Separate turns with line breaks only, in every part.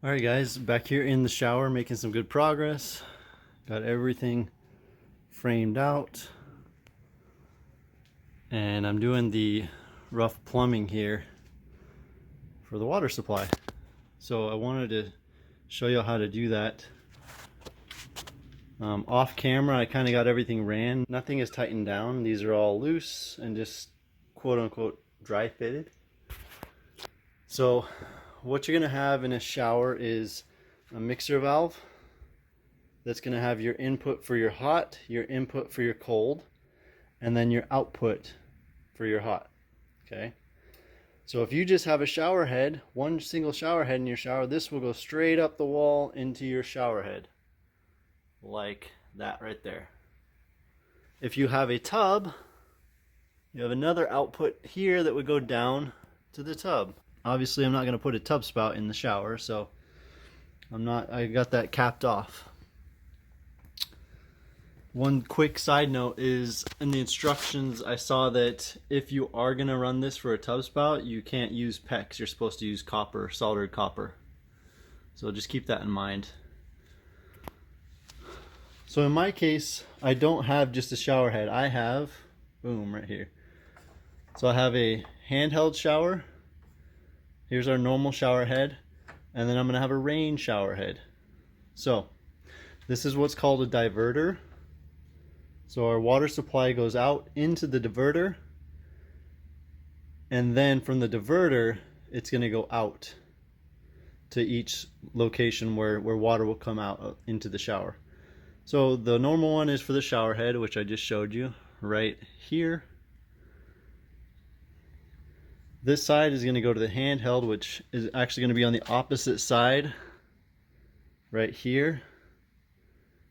Alright guys, back here in the shower making some good progress. Got everything framed out. And I'm doing the rough plumbing here for the water supply. So I wanted to show you how to do that. Off camera I kind of got everything ran. Nothing is tightened down. These are all loose and just quote unquote dry fitted. So what you're going to have in a shower is a mixer valve that's going to have your input for your hot, your input for your cold, and then your output for your hot. Okay, so if you just have a shower head, one single shower head in your shower, this will go straight up the wall into your shower head like that right there. If you have a tub, you have another output here that would go down to the tub. Obviously I'm not going to put a tub spout in the shower, so I got that capped off. One quick side note is in the instructions I saw that if you are going to run this for a tub spout, you can't use PEX. You're supposed to use copper, soldered copper. So just keep that in mind. So in my case, I don't have just a shower head. I have, boom, right here. So I have a handheld shower. Here's our normal shower head, and then I'm going to have a rain shower head. So this is what's called a diverter. So our water supply goes out into the diverter, and then from the diverter it's going to go out to each location where water will come out into the shower. So the normal one is for the shower head, which I just showed you right here. This side is going to go to the handheld, which is actually going to be on the opposite side right here.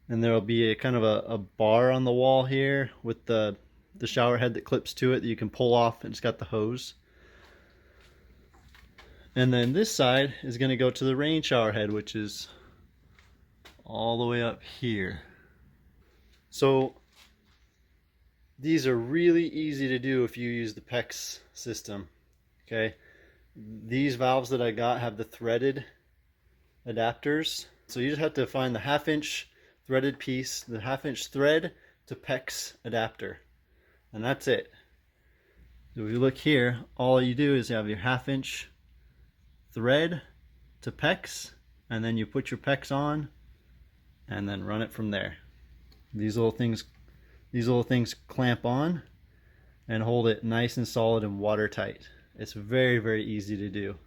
And there will be a kind of a bar on the wall here with the shower head that clips to it that you can pull off, and it's got the hose. And then this side is going to go to the rain shower head, which is all the way up here. So these are really easy to do if you use the PEX system. Okay, these valves that I got have the threaded adapters. So you just have to find the 1/2 inch threaded piece, the 1/2 inch thread to PEX adapter, and that's it. So if you look here, all you do is you have your 1/2 inch thread to PEX, and then you put your PEX on and then run it from there. These little things clamp on and hold it nice and solid and watertight. It's very, very easy to do.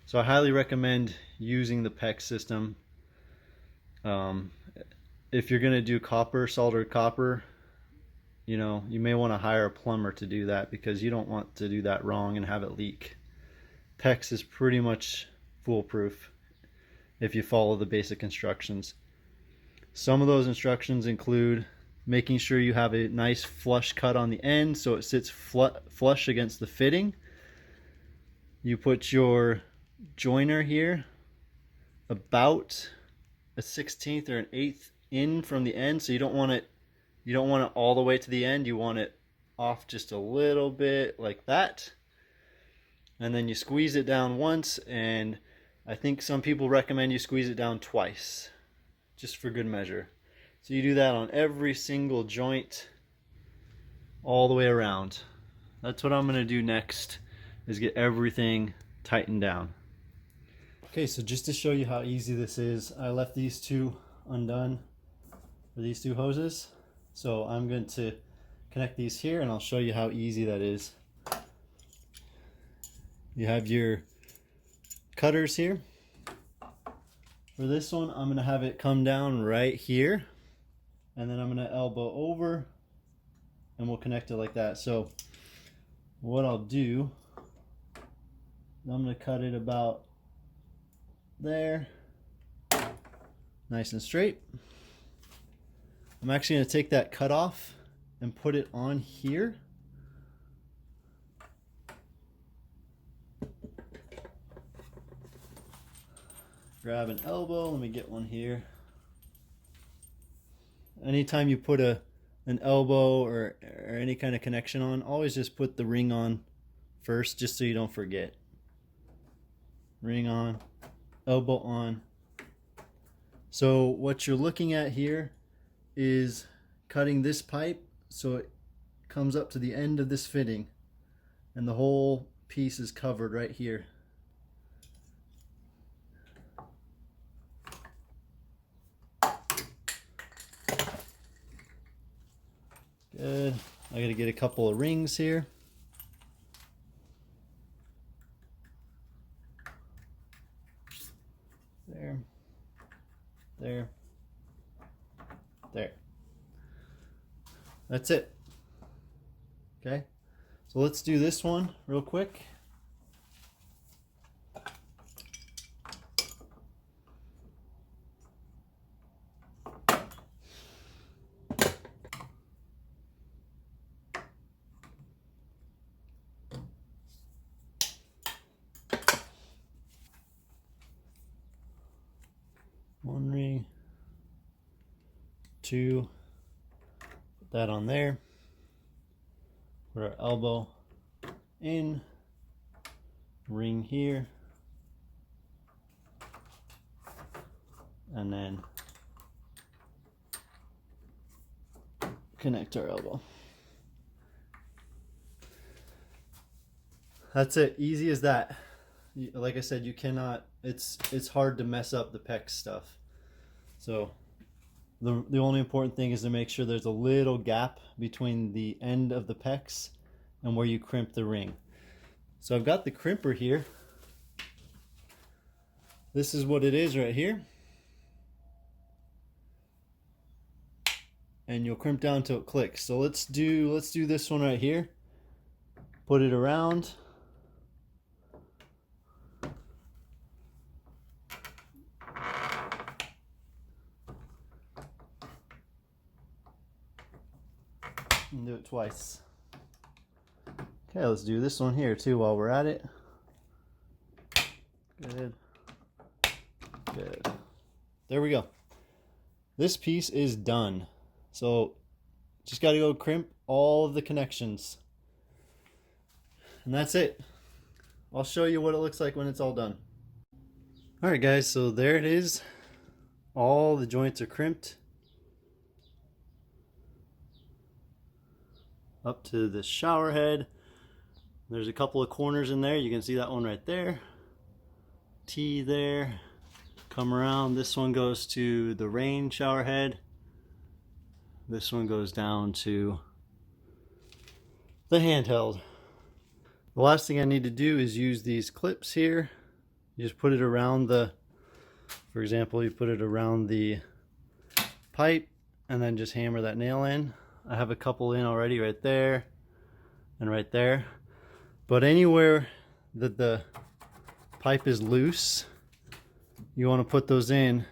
So I highly recommend using the PEX system. If you're going to do copper, soldered copper, you may want to hire a plumber to do that, because you don't want to do that wrong and have it leak. PEX is pretty much foolproof if you follow the basic instructions. Some of those instructions include making sure you have a nice flush cut on the end so it sits flush against the fitting. You put your joiner here about a 1/16 or an 1/8 in from the end, so you don't want it all the way to the end. You want it off just a little bit like that, and then you squeeze it down once, and I think some people recommend you squeeze it down twice just for good measure. So you do that on every single joint all the way around. That's what I'm going to do next, is get everything tightened down. Okay, so just to show you how easy this is, I left these two undone for these two hoses. So I'm going to connect these here, and I'll show you how easy that is. You have your cutters here. For this one, I'm going to have it come down right here, and then I'm going to elbow over, and we'll connect it like that. So what I'll do, I'm going to cut it about there, nice and straight. I'm actually going to take that cut off and put it on here. Grab an elbow, let me get one here. Anytime you put an elbow or any kind of connection on, always just put the ring on first, just so you don't forget. Ring on, elbow on. So what you're looking at here is cutting this pipe so it comes up to the end of this fitting, and the whole piece is covered right here. Good. I gotta get a couple of rings here. There. There. There. That's it. Okay. So let's do this one real quick. One ring, two, put that on there, put our elbow in, ring here, and then connect our elbow. That's it, easy as that. Like I said, you cannot, it's hard to mess up the PEX stuff. So the only important thing is to make sure there's a little gap between the end of the PEX and where you crimp the ring. So I've got the crimper here. This is what it is right here. And you'll crimp down till it clicks. So let's do this one right here. Put it around. And do it twice. Okay, let's do this one here too while we're at it. Good. Good. There we go. This piece is done. So just got to go crimp all of the connections. And that's it. I'll show you what it looks like when it's all done. Alright guys, so there it is. All the joints are crimped up to the shower head. There's a couple of corners in there. You can see that one right there. T there. Come around. This one goes to the rain shower head. This one goes down to the handheld. The last thing I need to do is use these clips here. You just put it around the, for example, you put it around the pipe and then just hammer that nail in. I have a couple in already right there and right there. But anywhere that the pipe is loose, you want to put those in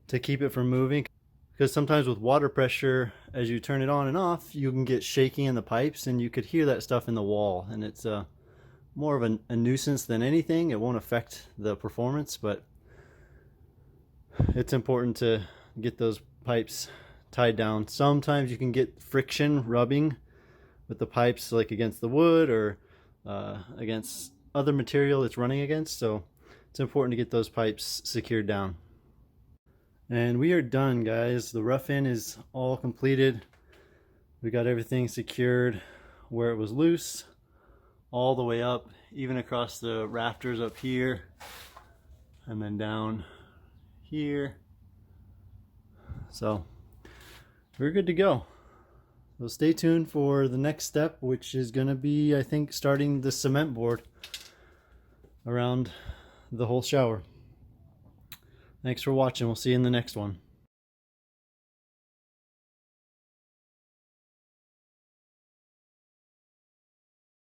to keep it from moving. Because sometimes with water pressure, as you turn it on and off, you can get shaking in the pipes and you could hear that stuff in the wall. And it's more of a nuisance than anything. It won't affect the performance, but it's important to get those pipes tied down. Sometimes you can get friction rubbing with the pipes, like against the wood or against other material it's running against. So it's important to get those pipes secured down. And we are done, guys. The rough in is all completed. We got everything secured where it was loose, all the way up, even across the rafters up here, and then down here. So we're good to go. So stay tuned for the next step, which is going to be, I think, starting the cement board around the whole shower. Thanks for watching. We'll see you in the next one.